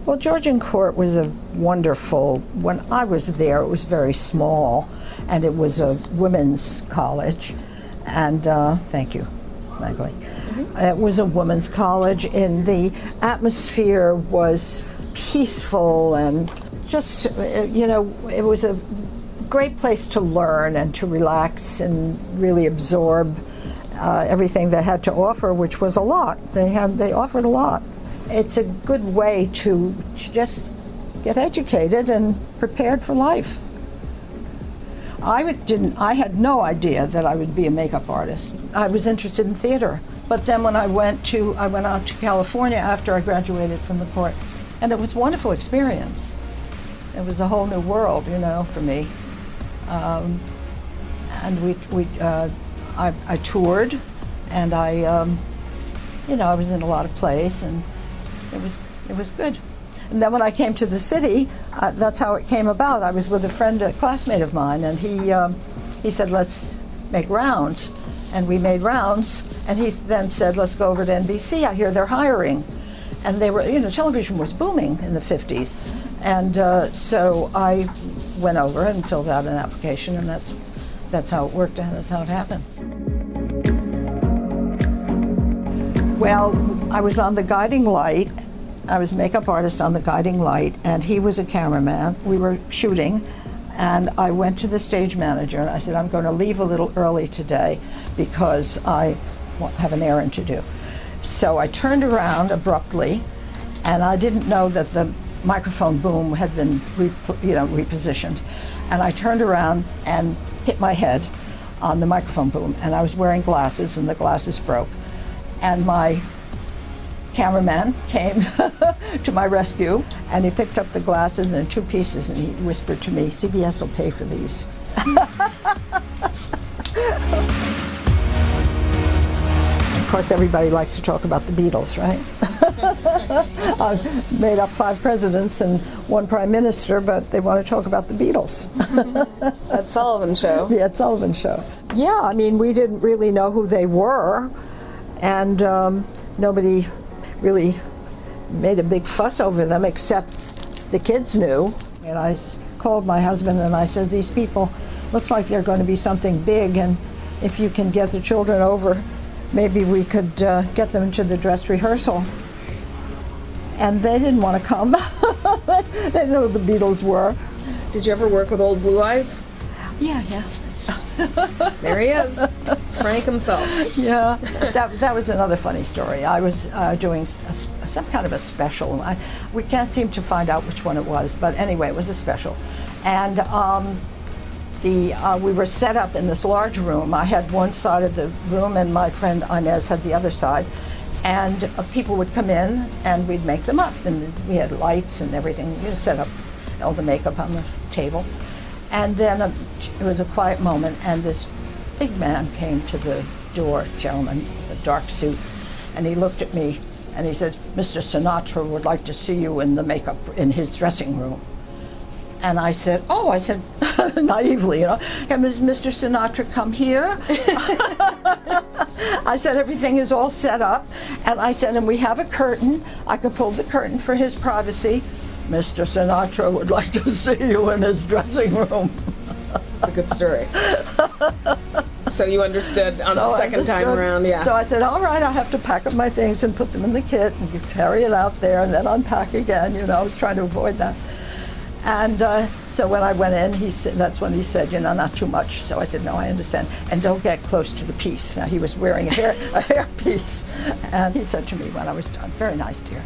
Well, Georgian Court was a wonderful, when I was there, it was very small, and it was a women's college. And thank you, Maggie. It was a women's college, and the atmosphere was peaceful and just, you know, it was a great place to learn and to relax and really absorb everything they had to offer, which was a lot. They offered a lot. It's a good way to just get educated and prepared for life. I had no idea that I would be a makeup artist. I was interested in theater, but then when I went out to California after I graduated from the court, and it was a wonderful experience. It was a whole new world, you know, for me. And I toured, and you know, I was in a lot of plays, and it was good. And then when I came to the city, that's how it came about. I was with a classmate of mine, and he said, let's make rounds. And we made rounds, and he then said, let's go over to NBC. I hear they're hiring. And they were, you know, television was booming in the 50s. And so I went over and filled out an application, and that's how it worked, and that's how it happened. Well, I was on The Guiding Light. I was makeup artist on The Guiding Light, and he was a cameraman. We were shooting, and I went to the stage manager, and I said, I'm going to leave a little early today because I have an errand to do. So I turned around abruptly, and I didn't know that the microphone boom had been repositioned. And I turned around and hit my head on the microphone boom, and I was wearing glasses, and the glasses broke. And my cameraman came to my rescue, and he picked up the glasses in 2 pieces, and he whispered to me, CBS will pay for these. Of course, everybody likes to talk about the Beatles, right? I've made up 5 presidents and 1 prime minister, but they want to talk about the Beatles. Ed Sullivan Show. The Ed Sullivan Show. Yeah, I mean, we didn't really know who they were, and nobody really made a big fuss over them, except the kids knew. And I called my husband and I said, these people, looks like they're going to be something big, and if you can get the children over, maybe we could get them to the dress rehearsal. And they didn't want to come. They didn't know who the Beatles were. Did you ever work with Old Blue Eyes? Yeah. There he is, Frank himself. Yeah, that was another funny story. I was doing some kind of a special. We can't seem to find out which one it was, but anyway, it was a special. And we were set up in this large room. I had one side of the room, and my friend Inez had the other side. And people would come in, and we'd make them up. And we had lights and everything. We set up all the makeup on the table. And then it was a quiet moment, and this big man came to the door, gentleman, a dark suit, and he looked at me, and he said, Mr. Sinatra would like to see you in the makeup in his dressing room. And I said, naively, you know, can Mr. Sinatra come here? I said, everything is all set up. And I said, and we have a curtain. I could pull the curtain for his privacy. Mr. Sinatra would like to see you in his dressing room. It's a good story. So you understood on the second time around, yeah. So I said, all right, I have to pack up my things and put them in the kit and carry it out there and then unpack again. You know, I was trying to avoid that. And so when I went in, that's when he said, you know, not too much. So I said, no, I understand. And don't get close to the piece. Now, he was wearing a hair piece. And he said to me when I was done, very nice, dear.